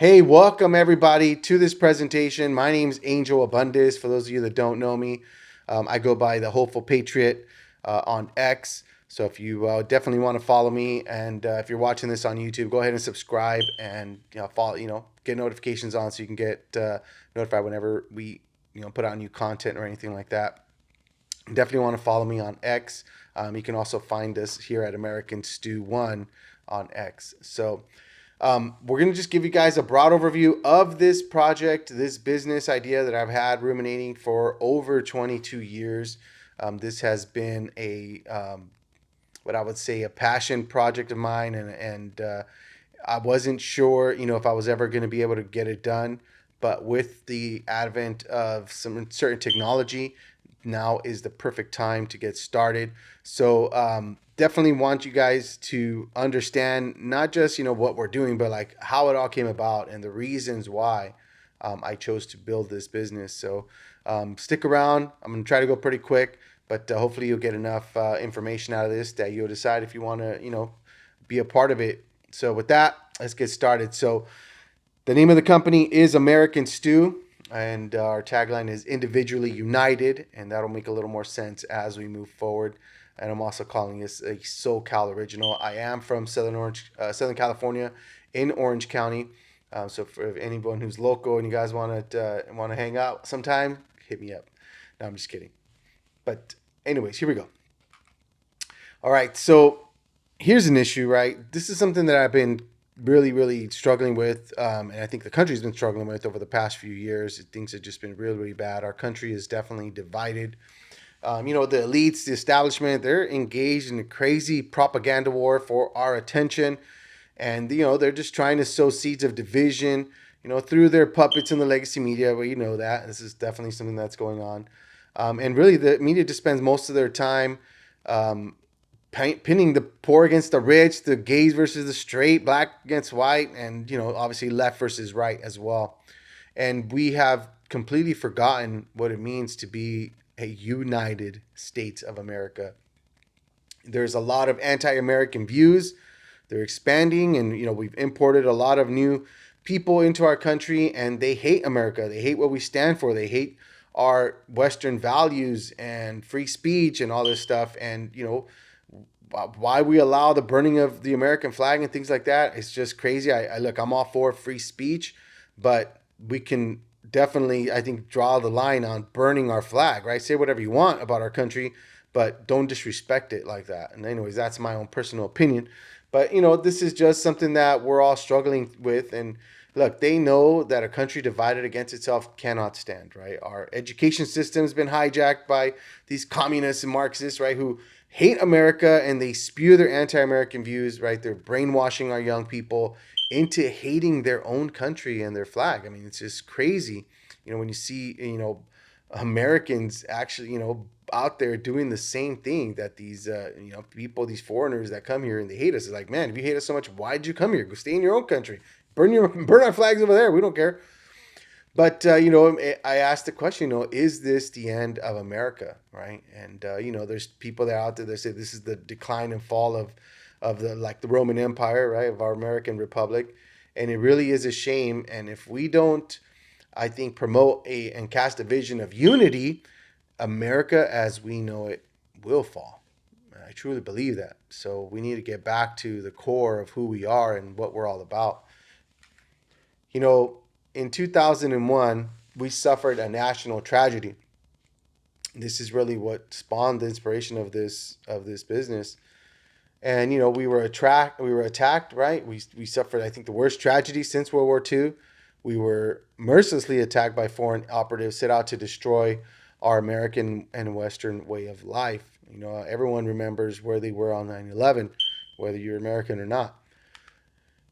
Hey, welcome everybody to this presentation. My name is Angel Abundis. For those of you that don't know me, I go by the Hopeful Patriot on X. So if you definitely want to follow me, and if you're watching this on YouTube, go ahead and subscribe and follow. Get notifications on so you can get notified whenever we put out new content or anything like that. Definitely want to follow me on X. You can also find us here at AmericanStew1 on X. So we're going to just give you guys a broad overview of this project, this business idea that I've had ruminating for over 22 years. This has been what I would say, a passion project of mine, and I wasn't sure, if I was ever going to be able to get it done. But with the advent of some certain technology, now is the perfect time to get started. So definitely want you guys to understand not just what we're doing, but like how it all came about and the reasons why I chose to build this business. So stick around. I'm gonna try to go pretty quick, but hopefully you'll get enough information out of this that you'll decide if you want to be a part of it. So with that, let's get started. So the name of the company is American Stew, and our tagline is individually united, and that'll make a little more sense as we move forward. And I'm also calling this a SoCal original. I am from Southern California, in Orange County. So for anyone who's local and you guys want to hang out sometime, hit me up. No, I'm just kidding. But anyways, here we go. All right, so here's an issue, right? This is something that I've been really, really struggling with, and I think the country's been struggling with over the past few years. Things have just been really, really bad. Our country is definitely divided. The elites, the establishment, they're engaged in a crazy propaganda war for our attention, and they're just trying to sow seeds of division, through their puppets in the legacy media. Well, that this is definitely something that's going on, and really, the media just spends most of their time. Um, Pinning the poor against the rich, the gays versus the straight, black against white, and obviously left versus right as well. And we have completely forgotten what it means to be a united states of America. There's a lot of anti-American views. They're expanding, and we've imported a lot of new people into our country, and they hate America. They hate what we stand for. They hate our Western values and free speech and all this stuff. And why we allow the burning of the American flag and things like that. It's just crazy. I look, I'm all for free speech, but we can definitely, I think, draw the line on burning our flag, right? Say whatever you want about our country, but don't disrespect it like that. And anyways, that's my own personal opinion. But this is just something that we're all struggling with. And look, they know that a country divided against itself cannot stand, right? Our education system has been hijacked by these communists and Marxists, right, who hate America, and they spew their anti-American views, right? They're brainwashing our young people into hating their own country and their flag. I mean, it's just crazy, when you see, Americans actually, out there doing the same thing that these, people, these foreigners that come here and they hate us. It's like, man, if you hate us so much, why'd you come here? Go stay in your own country. Burn our flags over there. We don't care. But I asked the question, is this the end of America, right? And there's people that are out there that say this is the decline and fall of the Roman Empire, right, of our American Republic, and it really is a shame. And if we don't, I think, promote and cast a vision of unity, America as we know it will fall. I truly believe that. So we need to get back to the core of who we are and what we're all about. In 2001, we suffered a national tragedy. This is really what spawned the inspiration of this business. And we were attacked, right? We suffered, I think, the worst tragedy since World War II. We were mercilessly attacked by foreign operatives set out to destroy our American and Western way of life. Everyone remembers where they were on 9/11, whether you're American or not.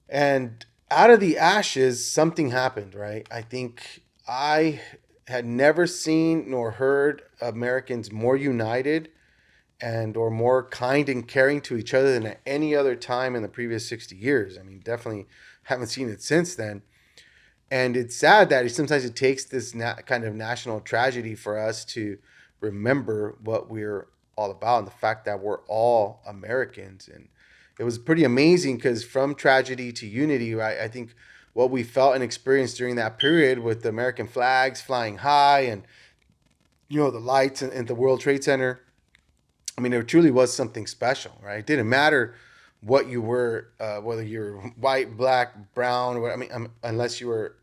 And out of the ashes, something happened, right? I think I had never seen nor heard Americans more united and or more kind and caring to each other than at any other time in the previous 60 years. I mean, definitely haven't seen it since then. And it's sad that sometimes it takes this kind of national tragedy for us to remember what we're all about and the fact that we're all Americans. And it was pretty amazing because from tragedy to unity, right? I think what we felt and experienced during that period with the American flags flying high and, the lights in the World Trade Center. I mean, it truly was something special, right? It didn't matter what you were, whether you're white, black, brown, or I mean, unless you were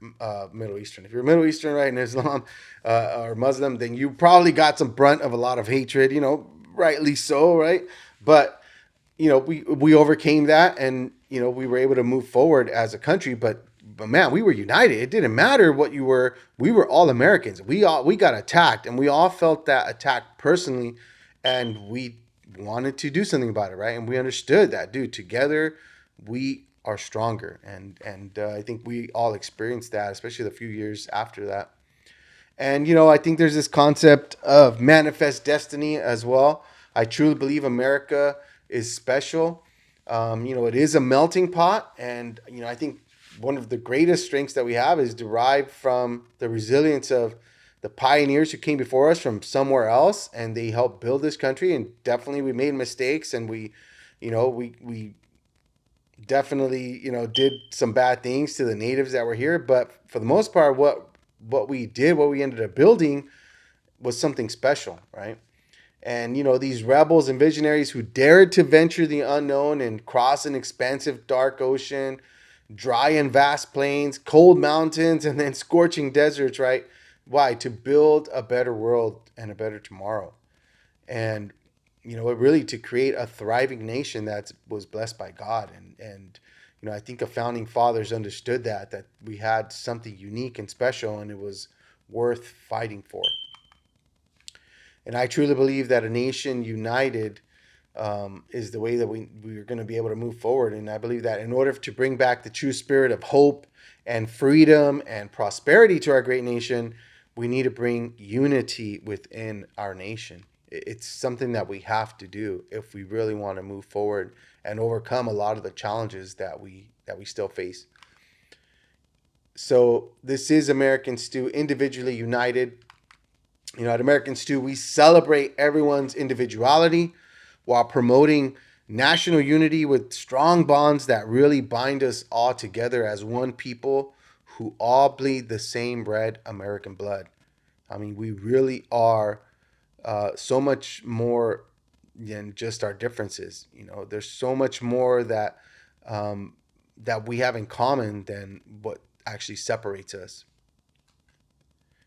Middle Eastern. If you're Middle Eastern, right, in Islam or Muslim, then you probably got some brunt of a lot of hatred, rightly so, right? But we overcame that, and we were able to move forward as a country. But man, we were united. It didn't matter what you were. We were all Americans. We got attacked, and we all felt that attack personally, and we wanted to do something about it, right? And we understood that, dude. Together, we are stronger, and I think we all experienced that, especially the few years after that. And I think there's this concept of manifest destiny as well. I truly believe America is special. It is a melting pot, and I think one of the greatest strengths that we have is derived from the resilience of the pioneers who came before us from somewhere else, and they helped build this country. And definitely, we made mistakes, and we definitely did some bad things to the natives that were here. But for the most part, what we did, what we ended up building, was something special, right? And these rebels and visionaries who dared to venture the unknown and cross an expansive dark ocean, dry and vast plains, cold mountains, and then scorching deserts, right? Why? To build a better world and a better tomorrow. And really to create a thriving nation that was blessed by God. And I think the founding fathers understood that we had something unique and special, and it was worth fighting for. And I truly believe that a nation united is the way that we're going to be able to move forward. And I believe that in order to bring back the true spirit of hope and freedom and prosperity to our great nation, we need to bring unity within our nation. It's something that we have to do if we really want to move forward and overcome a lot of the challenges that we still face. So this is American Stew, individually united. At American Stew, we celebrate everyone's individuality while promoting national unity with strong bonds that really bind us all together as one people who all bleed the same red American blood. I mean, we really are so much more than just our differences. There's so much more that we have in common than what actually separates us.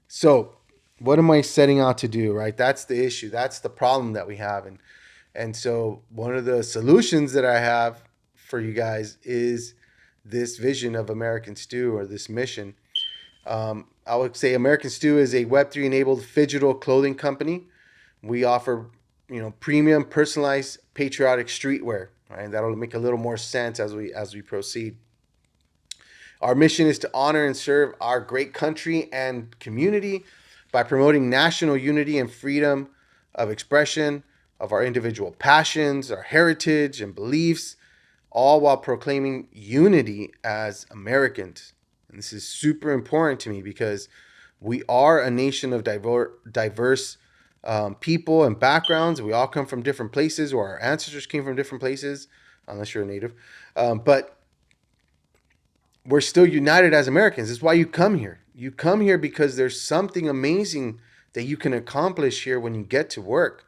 So, what am I setting out to do, right? That's the issue. That's the problem that we have. And so one of the solutions that I have for you guys is this vision of American Stew, or this mission. I would say American Stew is a Web3 enabled phygital clothing company. We offer, premium personalized patriotic streetwear, right? That'll make a little more sense as we proceed. Our mission is to honor and serve our great country and community by promoting national unity and freedom of expression of our individual passions, our heritage, and beliefs, all while proclaiming unity as Americans. And this is super important to me because we are a nation of diverse people and backgrounds. We all come from different places, or our ancestors came from different places, unless you're a native. But we're still united as Americans. That's why you come here. You come here because there's something amazing that you can accomplish here when you get to work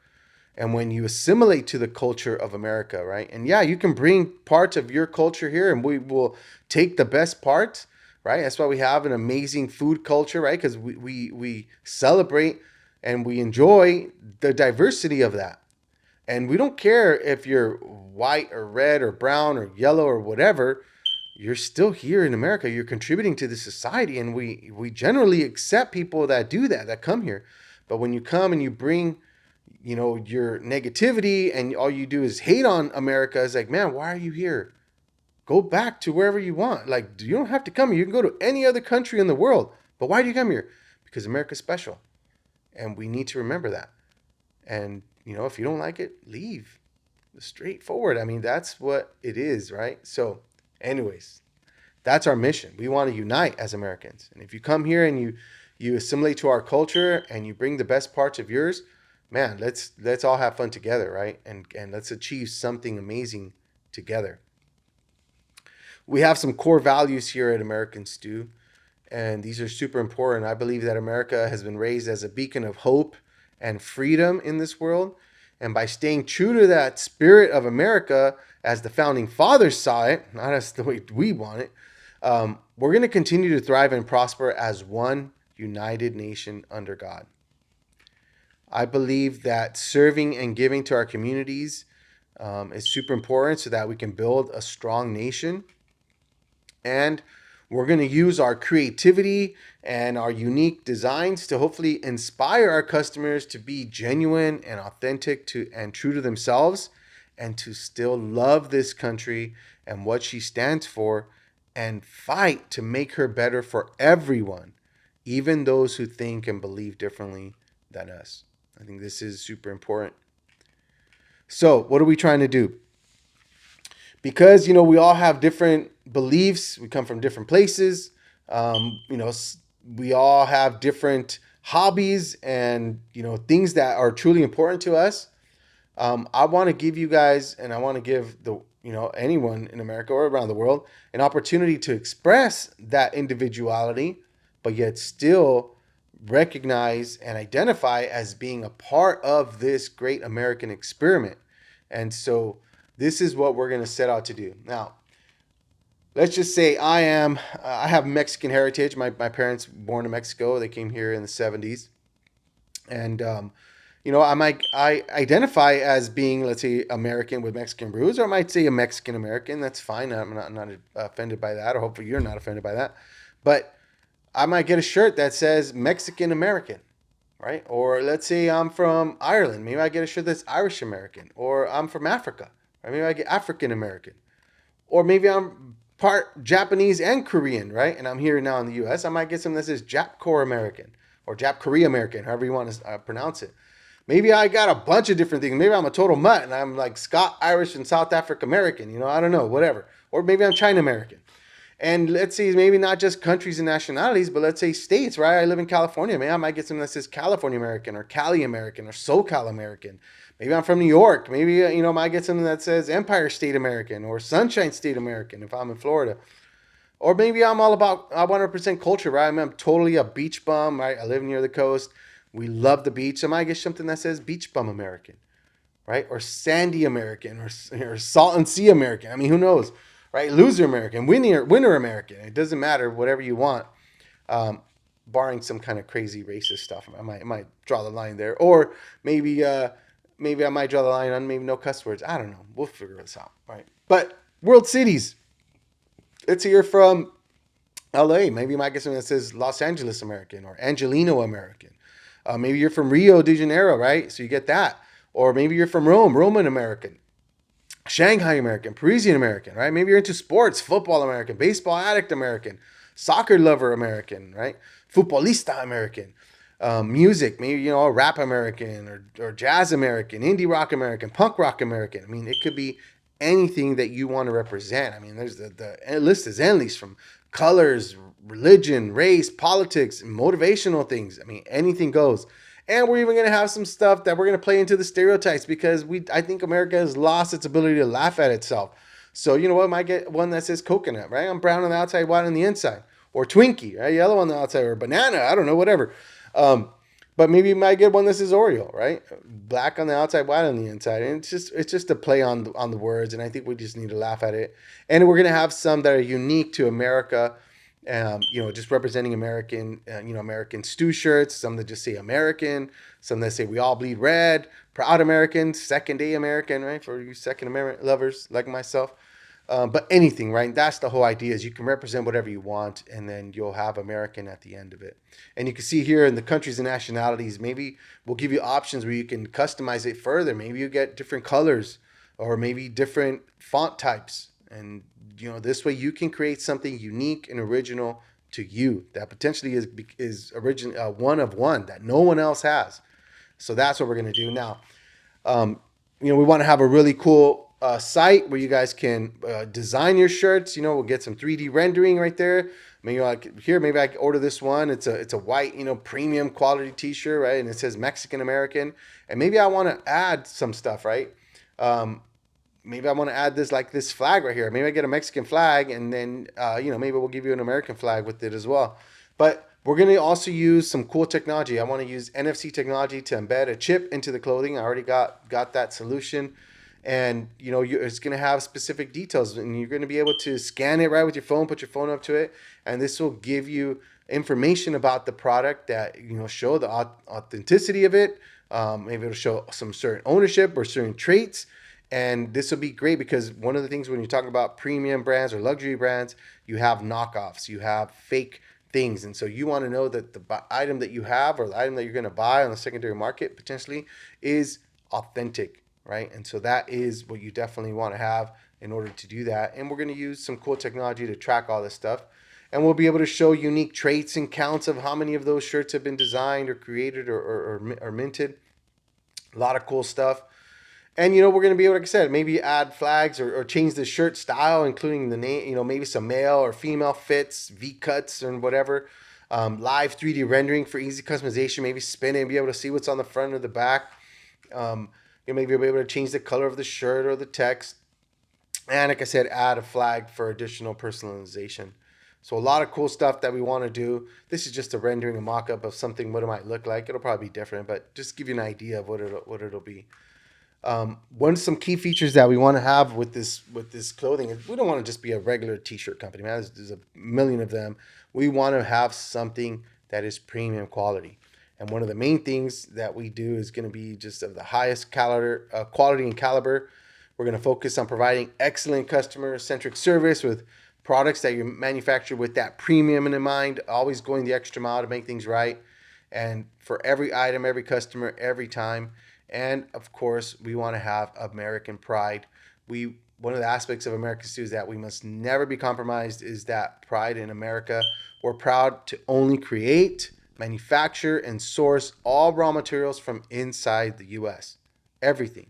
and when you assimilate to the culture of America, right? And yeah, you can bring parts of your culture here, and we will take the best parts, right? That's why we have an amazing food culture, right? Because we celebrate and we enjoy the diversity of that. And we don't care if you're white or red or brown or yellow or whatever. You're still here in America. You're contributing to the society, and we generally accept people that do that come here. But when you come and you bring, your negativity, and all you do is hate on America, it's like, man, why are you here? Go back to wherever you want. Like, you don't have to come here. You can go to any other country in the world. But why do you come here? Because America's special, and we need to remember that. And if you don't like it, leave. Straightforward. I mean, that's what it is, right? So anyways, that's our mission. We want to unite as Americans. And if you come here and you assimilate to our culture and you bring the best parts of yours, man, let's all have fun together, right? And let's achieve something amazing together. we have some core values here at American Stew, and these are super important. I believe that America has been raised as a beacon of hope and freedom in this world. And by staying true to that spirit of America as the founding fathers saw it, not as the way we want it, we're going to continue to thrive and prosper as one united nation under God. I believe that serving and giving to our communities is super important so that we can build a strong nation. And we're going to use our creativity and our unique designs to hopefully inspire our customers to be genuine and authentic and true to themselves, and to still love this country and what she stands for, and fight to make her better for everyone, even those who think and believe differently than us. I think this is super important. So, what are we trying to do? Because, we all have different beliefs. We come from different places. We all have different hobbies and, things that are truly important to us. I want to give you guys, and I want to give anyone in America or around the world an opportunity to express that individuality, but yet still recognize and identify as being a part of this great American experiment. And so this is what we're going to set out to do. Now, let's just say I have Mexican heritage. My parents were born in Mexico. They came here in the 70s. And, I identify as being, let's say, American with Mexican roots, or I might say a Mexican American. That's fine. I'm not offended by that, or hopefully you're not offended by that. But I might get a shirt that says Mexican American, right? Or let's say I'm from Ireland. Maybe I get a shirt that's Irish American. Or I'm from Africa. Or maybe I get African American. Or maybe I'm part Japanese and Korean, right? And I'm here now in the U.S. I might get something that says Jap-Core American or Jap-Korea American, however you want to pronounce it. Maybe I got a bunch of different things. Maybe I'm a total mutt and I'm like Scott, Irish, and South African American. I don't know, whatever. Or maybe I'm China American. And let's say maybe not just countries and nationalities, but let's say states, right? I live in California. Maybe I might get something that says California American or Cali American or SoCal American. Maybe I'm from New York. Maybe, I might get something that says Empire State American or Sunshine State American if I'm in Florida. Or maybe I'm all about 100% culture, right? I'm totally a beach bum, right? I live near the coast. We love the beach. So I might get something that says Beach Bum American, right? Or Sandy American or Salt and Sea American. I mean, who knows? Right, loser American, winner American. It doesn't matter, whatever you want, barring some kind of crazy racist stuff. I might draw the line there, or maybe I might draw the line on maybe no cuss words. I don't know. We'll figure this out, right? But world cities. Let's say you're from L.A. Maybe you might get something that says Los Angeles American or Angelino American. Maybe you're from Rio de Janeiro, right? So you get that. Or maybe you're from Rome, Roman American. Shanghai American, Parisian American, right? Maybe you're into sports, football American, baseball addict American, soccer lover American, right? Futbolista American, music, maybe, rap American or jazz American, indie rock American, punk rock American. I mean, it could be anything that you want to represent. I mean, there's the list is endless, from colors, religion, race, politics, motivational things. I mean, anything goes. And we're even going to have some stuff that we're going to play into the stereotypes, because I think America has lost its ability to laugh at itself. So, you know what? I might get one that says coconut, right? I'm brown on the outside, white on the inside. Or Twinkie, right? Yellow on the outside. Or banana, I don't know, whatever. But maybe you might get one that says Oreo, right? Black on the outside, white on the inside. And it's just a play on the words. And I think we just need to laugh at it. And we're going to have some that are unique to America. Just representing American, American Stew shirts, some that just say American, some that say we all bleed red, proud American, second day American, right? For you second American lovers like myself. But anything, right? That's the whole idea, is you can represent whatever you want, and then you'll have American at the end of it. And you can see here in the countries and nationalities, maybe we'll give you options where you can customize it further. Maybe you get different colors or maybe different font types. And, this way you can create something unique and original to you that potentially is one of one that no one else has. So that's what we're going to do now. We want to have a really cool site where you guys can design your shirts. We'll get some 3D rendering right there. Maybe maybe I can order this one. It's a white, premium quality t-shirt, right? And it says Mexican American. And maybe I want to add some stuff, right? maybe I want to add this like this flag right here. Maybe I get a Mexican flag, and then maybe we'll give you an American flag with it as well. But we're going to also use some cool technology. I want to use NFC technology to embed a chip into the clothing. I already got that solution, and it's going to have specific details, and you're going to be able to scan it right with your phone, put your phone up to it, and this will give you information about the product that show the authenticity of it. Maybe it'll show some certain ownership or certain traits. And this will be great because one of the things when you're talking about premium brands or luxury brands, you have knockoffs, you have fake things. And so you want to know that the item that you have or the item that you're going to buy on the secondary market potentially is authentic, right? And so that is what you definitely want to have in order to do that. And we're going to use some cool technology to track all this stuff. And we'll be able to show unique traits and counts of how many of those shirts have been designed or created or minted. A lot of cool stuff. And, we're going to be able, like I said, maybe add flags or change the shirt style, including the name, maybe some male or female fits, V-cuts and whatever. Live 3D rendering for easy customization, maybe spin it and be able to see what's on the front or the back. Maybe you'll be able to change the color of the shirt or the text. And like I said, add a flag for additional personalization. So a lot of cool stuff that we want to do. This is just a rendering, a mock-up of something, what it might look like. It'll probably be different, but just give you an idea of what it'll be. One of some key features that we want to have with this clothing is we don't want to just be a regular t-shirt company, man. There's a million of them. We want to have something that is premium quality. And one of the main things that we do is going to be just of the highest quality and caliber. We're going to focus on providing excellent customer-centric service with products that you manufacture with that premium in mind, always going the extra mile to make things right. And for every item, every customer, every time. And of course, we want to have American pride. One of the aspects of AmericanStew is that we must never be compromised, is that pride in America. We're proud to only create, manufacture, and source all raw materials from inside the U.S. Everything.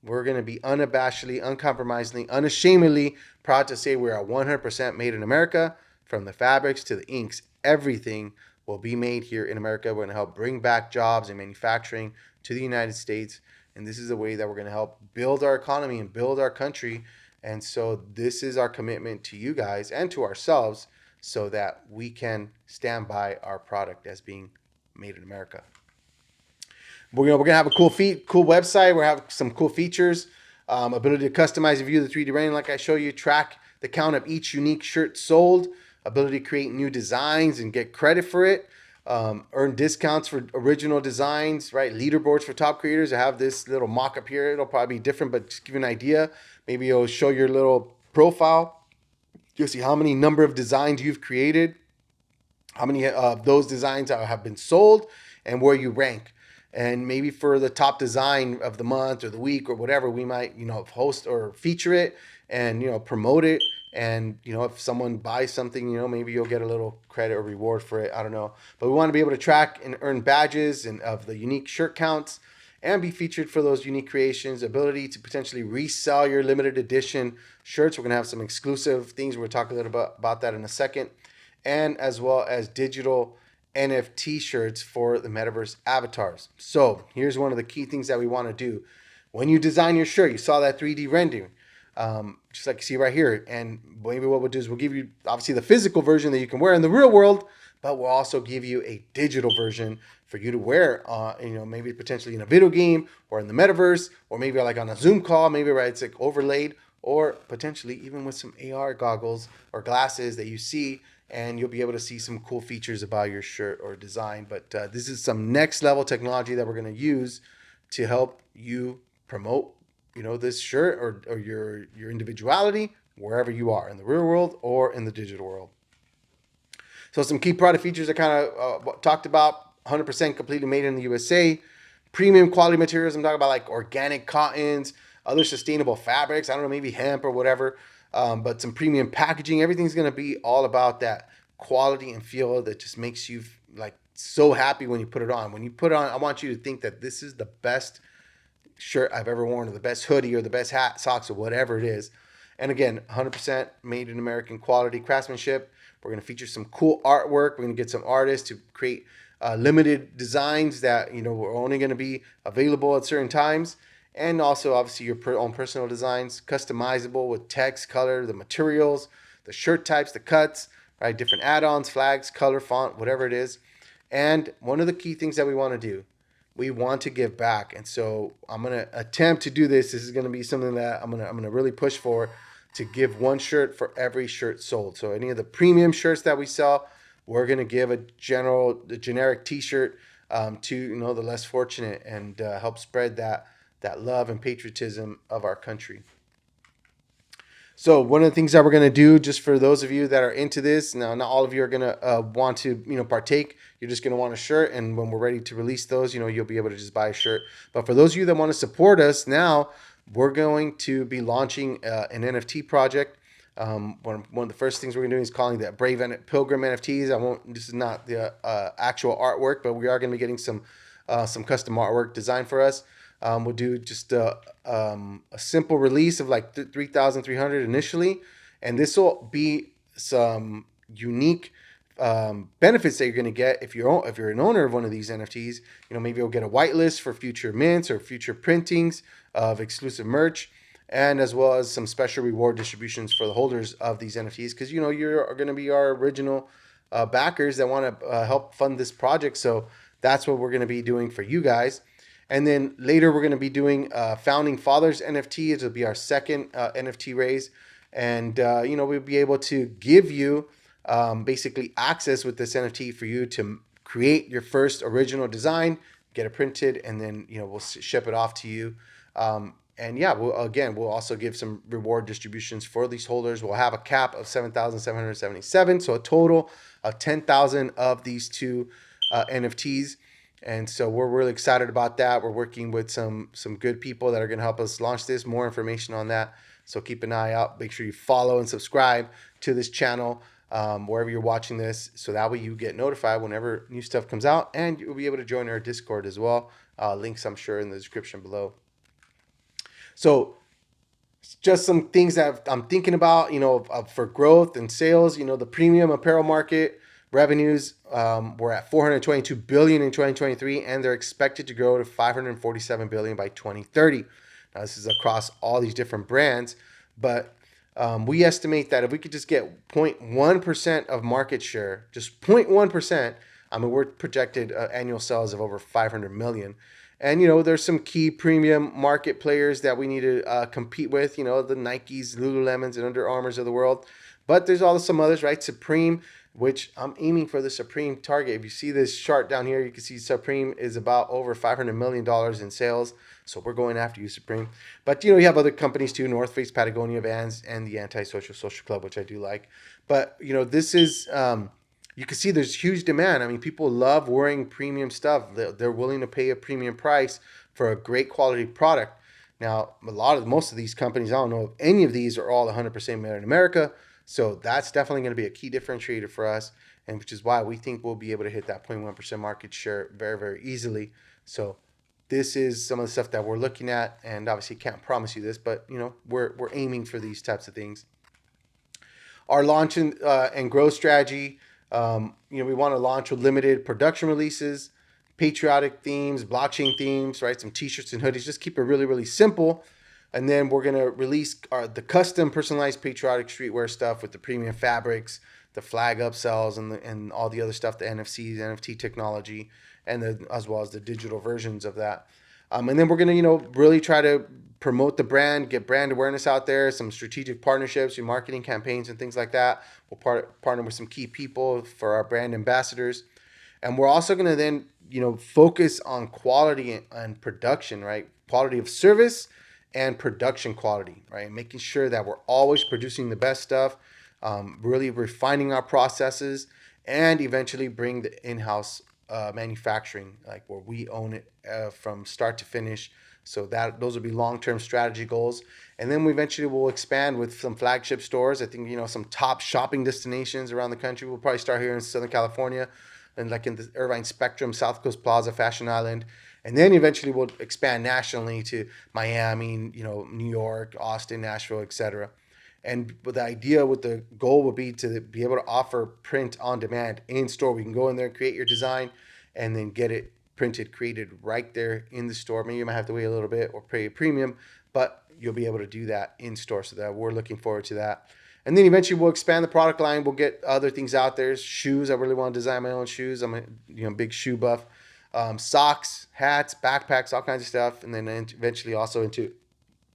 We're going to be unabashedly, uncompromisingly, unashamedly proud to say we're 100% made in America, from the fabrics to the inks. Everything will be made here in America. We're going to help bring back jobs and manufacturing to the United States. And this is a way that we're going to help build our economy and build our country. And so this is our commitment to you guys and to ourselves so that we can stand by our product as being made in America. We're gonna have a cool website. We're gonna have some cool features, ability to customize and view the 3D rendering, like I show you, track the count of each unique shirt sold, ability to create new designs and get credit for it, earn discounts for original designs, right? Leaderboards for top creators. I have this little mock-up here. It'll probably be different, but just give you an idea. Maybe it'll show your little profile. You'll see how many number of designs you've created, how many of those designs have been sold, and where you rank. And maybe for the top design of the month or the week or whatever, we might, host or feature it and, promote it. And, if someone buys something, maybe you'll get a little credit or reward for it. I don't know. But we want to be able to track and earn badges and of the unique shirt counts and be featured for those unique creations, ability to potentially resell your limited edition shirts. We're going to have some exclusive things. We'll talk a little bit about that in a second. And as well as digital NFT shirts for the metaverse avatars. So here's one of the key things that we want to do. When you design your shirt, you saw that 3D rendering, just like you see right here. And maybe what we'll do is we'll give you obviously the physical version that you can wear in the real world, but we'll also give you a digital version for you to wear, maybe potentially in a video game or in the metaverse, or maybe like on a Zoom call, maybe right, it's like overlaid, or potentially even with some AR goggles or glasses that you see, and you'll be able to see some cool features about your shirt or design. But this is some next level technology that we're going to use to help you promote, this shirt or your individuality wherever you are, in the real world or in the digital world. So some key product features I kind of talked about: 100% completely made in the USA, premium quality materials. I'm talking about like organic cottons, other sustainable fabrics. I don't know, maybe hemp or whatever. But some premium packaging. Everything's going to be all about that quality and feel that just makes you like so happy when you put it on. When you put it on, I want you to think that this is the best shirt I've ever worn, or the best hoodie, or the best hat, socks, or whatever it is. And again, 100% made in American quality craftsmanship. We're going to feature some cool artwork. We're going to get some artists to create limited designs that, are only going to be available at certain times. and also obviously your own personal designs, customizable with text, color, the materials, the shirt types, the cuts, right? Different add-ons, flags, color, font, whatever it is. And one of the key things that we want to do, we want to give back. And so I'm gonna attempt to do this. This is gonna be something that I'm gonna really push for, to give one shirt for every shirt sold. So any of the premium shirts that we sell, we're gonna give a generic T-shirt to the less fortunate, and help spread that love and patriotism of our country. So one of the things that we're going to do, just for those of you that are into this, now not all of you are going to want to partake. You're just going to want a shirt, and when we're ready to release those, you'll be able to just buy a shirt. But for those of you that want to support us now, we're going to be launching an NFT project. One of the first things we're going to do is calling that Brave Pilgrim NFTs. This is not the actual artwork, but we are going to be getting some custom artwork designed for us. We'll do just a simple release of like 3,300 initially, and this will be some unique benefits that you're going to get if you're an owner of one of these NFTs. Maybe you'll get a whitelist for future mints or future printings of exclusive merch, and as well as some special reward distributions for the holders of these NFTs, because you're going to be our original backers that want to help fund this project. So that's what we're going to be doing for you guys. And then later we're going to be doing Founding Fathers NFT. It'll be our second NFT raise. And, we'll be able to give you basically access with this NFT for you to create your first original design, get it printed, and then, we'll ship it off to you. And yeah, we'll also give some reward distributions for these holders. We'll have a cap of 7,777. So a total of 10,000 of these two NFTs. And so we're really excited about that. We're working with some good people that are going to help us launch this. More information on that. So keep an eye out. Make sure you follow and subscribe to this channel wherever you're watching this, so that way you get notified whenever new stuff comes out, and you'll be able to join our Discord as well. Links, I'm sure, in the description below. So just some things that I'm thinking about, for growth and sales. The premium apparel market revenues were at 422 billion in 2023, and they're expected to grow to 547 billion by 2030. Now, this is across all these different brands, but we estimate that if we could just get 0.1% of market share, just 0.1%, we're projected annual sales of over 500 million. And, there's some key premium market players that we need to compete with, the Nikes, Lululemons, and Under Armours of the world. But there's also some others, right? Supreme, which I'm aiming for the Supreme target. If you see this chart down here, you can see Supreme is about over $500 million in sales. So we're going after you, Supreme. But, you have other companies too, North Face, Patagonia, Vans, and the Antisocial Social Club, which I do like. But, this is... you can see there's huge demand. People love wearing premium stuff. They're willing to pay a premium price for a great quality product. Now, most of these companies, I don't know if any of these are all 100% made in America. So that's definitely going to be a key differentiator for us, and which is why we think we'll be able to hit that 0.1% market share very, very easily. So this is some of the stuff that we're looking at, and obviously can't promise you this, but we're aiming for these types of things. Our launch and growth strategy. We want to launch with limited production releases, patriotic themes, blockchain themes, right? Some t-shirts and hoodies. Just keep it really, really simple. And then we're going to release the custom personalized patriotic streetwear stuff with the premium fabrics, the flag upsells, and all the other stuff, the NFCs, NFT technology, and as well as the digital versions of that. And then we're going to, really try to promote the brand, get brand awareness out there, some strategic partnerships, your marketing campaigns and things like that. We'll partner with some key people for our brand ambassadors. And we're also going to then, focus on quality and production, right? Quality of service and production quality, right? Making sure that we're always producing the best stuff, really refining our processes, and eventually bring the in-house manufacturing, like where we own it from start to finish. So those will be long-term strategy goals. And then we eventually will expand with some flagship stores. I think, some top shopping destinations around the country. We'll probably start here in Southern California, and like in the Irvine Spectrum, South Coast Plaza, Fashion Island. And then eventually we'll expand nationally to Miami, New York, Austin, Nashville, etc. And the goal would be to be able to offer print on demand in store. We can go in there, create your design, and then get it printed, created right there in the store. Maybe you might have to wait a little bit or pay a premium, but you'll be able to do that in store. So that we're looking forward to that. And then eventually we'll expand the product line. We'll get other things out there. Shoes. I really want to design my own shoes. I'm a big shoe buff. Socks, hats, backpacks, all kinds of stuff. And then eventually also into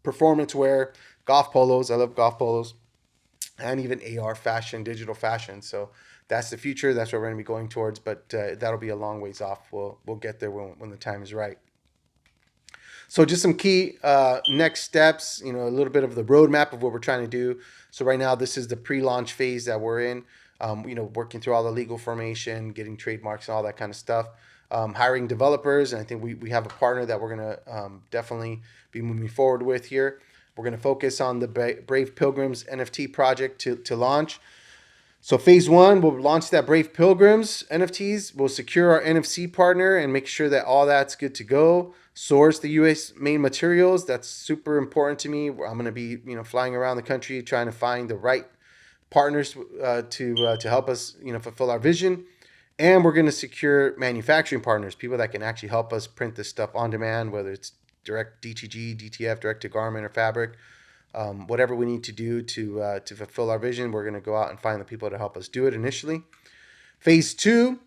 performance wear, golf polos. I love golf polos. And even AR fashion, digital fashion. So that's the future. That's what we're going to be going towards. But that'll be a long ways off. We'll get there when the time is right. So just some key next steps, a little bit of the roadmap of what we're trying to do. So right now, this is the pre-launch phase that we're in, working through all the legal formation, getting trademarks and all that kind of stuff, hiring developers. And I think we have a partner that we're going to definitely be moving forward with here. We're going to focus on the Brave Pilgrims NFT project to launch. So phase one, we'll launch that Brave Pilgrims NFTs. We'll secure our NFC partner and make sure that all that's good to go. Source the US made materials. That's super important to me. I'm going to be, flying around the country trying to find the right partners to help us, fulfill our vision. And we're going to secure manufacturing partners, people that can actually help us print this stuff on demand, whether it's direct DTG, DTF, direct to garment or fabric. Whatever we need to do to fulfill our vision, we're going to go out and find the people to help us do it initially. Phase two,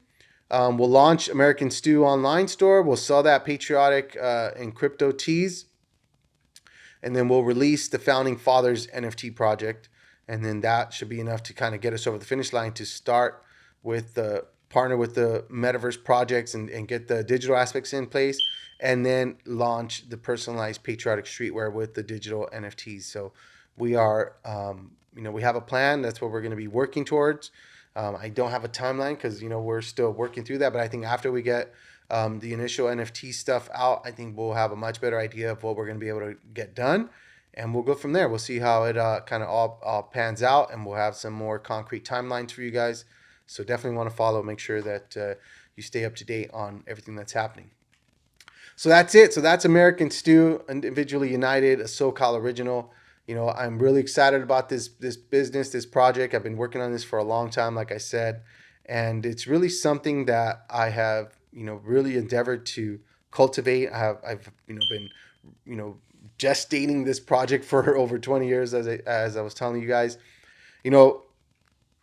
we'll launch AmericanStew online store. We'll sell that patriotic and crypto tees. And then we'll release the Founding Fathers NFT project. And then that should be enough to kind of get us over the finish line to start with the partner with the metaverse projects and get the digital aspects in place, and then launch the personalized patriotic streetwear with the digital NFTs. So we are, we have a plan. That's what we're going to be working towards. I don't have a timeline because, we're still working through that. But I think after we get the initial NFT stuff out, I think we'll have a much better idea of what we're going to be able to get done. And we'll go from there. We'll see how it kind of all pans out, and we'll have some more concrete timelines for you guys. So definitely want to follow, make sure that you stay up to date on everything that's happening. So that's it. So that's AmericanStew, Individually United, a SoCal original. I'm really excited about this business, this project. I've been working on this for a long time, like I said, and it's really something that I have, really endeavored to cultivate. I've been, gestating this project for over 20 years, as I was telling you guys.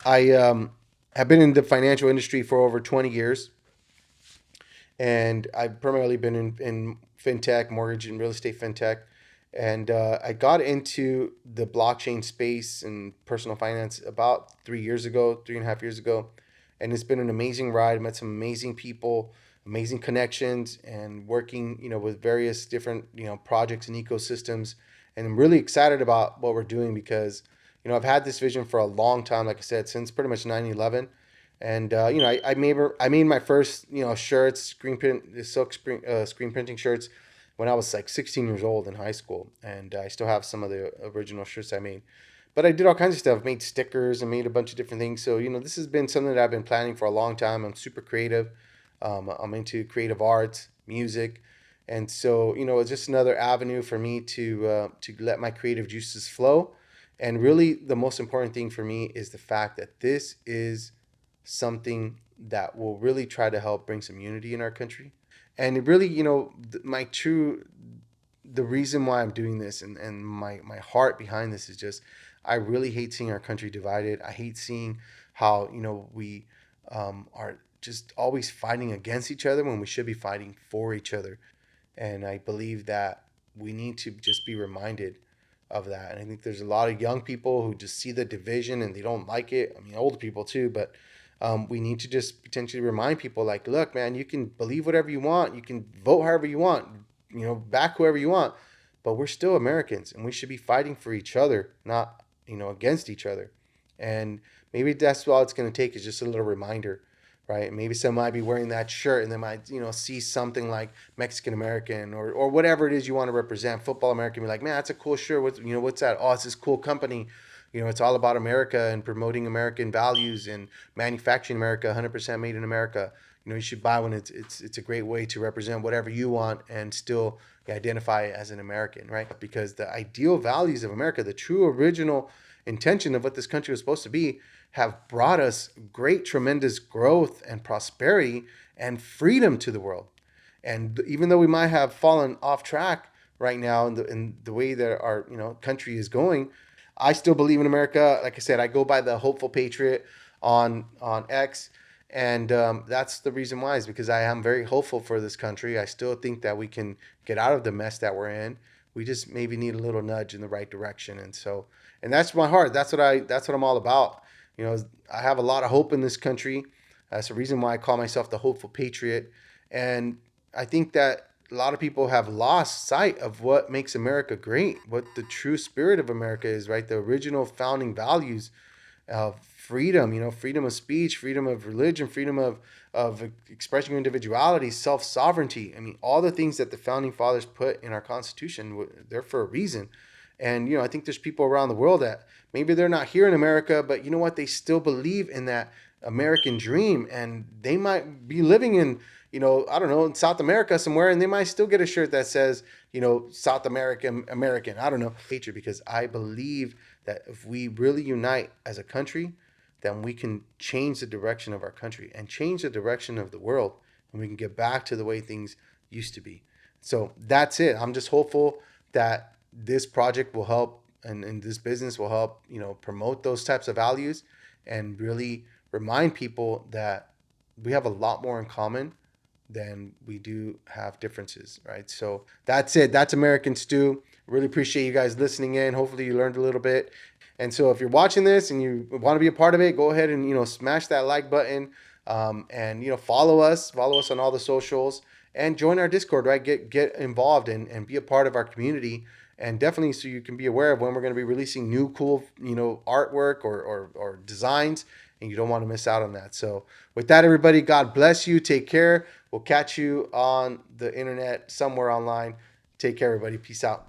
I have been in the financial industry for over 20 years. And I've primarily been in fintech, mortgage and real estate fintech. And I got into the blockchain space and personal finance about 3.5 years ago. And it's been an amazing ride. I met some amazing people, amazing connections, and working, with various different, projects and ecosystems. And I'm really excited about what we're doing because, I've had this vision for a long time, like I said, since pretty much 9/11. And I made my first shirts, silk screen printing shirts when I was like 16 years old in high school, and I still have some of the original shirts I made. But I did all kinds of stuff, made stickers and made a bunch of different things. So this has been something that I've been planning for a long time. I'm super creative. I'm into creative arts, music, and so it's just another avenue for me to let my creative juices flow. And really, the most important thing for me is the fact that this is something that will really try to help bring some unity in our country. And it really, the reason why I'm doing this and my heart behind this is just, I really hate seeing our country divided. I hate seeing how, we are just always fighting against each other when we should be fighting for each other. And I believe that we need to just be reminded of that. And I think there's a lot of young people who just see the division and they don't like it. I mean, older people too, but we need to just potentially remind people like, look, man, you can believe whatever you want. You can vote however you want, back whoever you want, but we're still Americans and we should be fighting for each other, not, against each other. And maybe that's all it's going to take is just a little reminder, right? Maybe someone might be wearing that shirt and they might, see something like Mexican American or whatever it is you want to represent. Football American, be like, man, that's a cool shirt. What's that? Oh, it's this cool company. It's all about America and promoting American values and manufacturing America, 100% made in America. You should buy one. It's a great way to represent whatever you want and still identify as an American, right? Because the ideal values of America, the true original intention of what this country was supposed to be, have brought us great, tremendous growth and prosperity and freedom to the world. And even though we might have fallen off track right now in the way that our country is going, I still believe in America. Like I said, I go by the hopeful patriot on X, and that's the reason why, is because I am very hopeful for this country. I still think that we can get out of the mess that we're in. We just maybe need a little nudge in the right direction, and so, and that's my heart. That's what I'm all about. I have a lot of hope in this country. That's the reason why I call myself the hopeful patriot. And I think that a lot of people have lost sight of what makes America great, what the true spirit of America is, right? The original founding values of freedom, freedom of speech, freedom of religion, freedom of expressing your individuality, self sovereignty. I mean, all the things that the founding fathers put in our Constitution, they're for a reason. And, I think there's people around the world that maybe they're not here in America, but you know what? They still believe in that American dream, and they might be living in, I don't know, in South America somewhere, and they might still get a shirt that says, South American. I don't know. Nature, because I believe that if we really unite as a country, then we can change the direction of our country and change the direction of the world, and we can get back to the way things used to be. So that's it. I'm just hopeful that this project will help, and this business will help, promote those types of values and really remind people that we have a lot more in common than we do have differences, right? So that's it. That's American Stew. Really appreciate you guys listening in. Hopefully you learned a little bit. And so if you're watching this and you want to be a part of it, go ahead and smash that like button, and follow us on all the socials, and join our Discord, right? Get involved and be a part of our community. And definitely, so you can be aware of when we're going to be releasing new cool artwork or designs, and you don't want to miss out on that. So with that, everybody, God bless you. Take care. We'll catch you on the internet somewhere online. Take care, everybody. Peace out.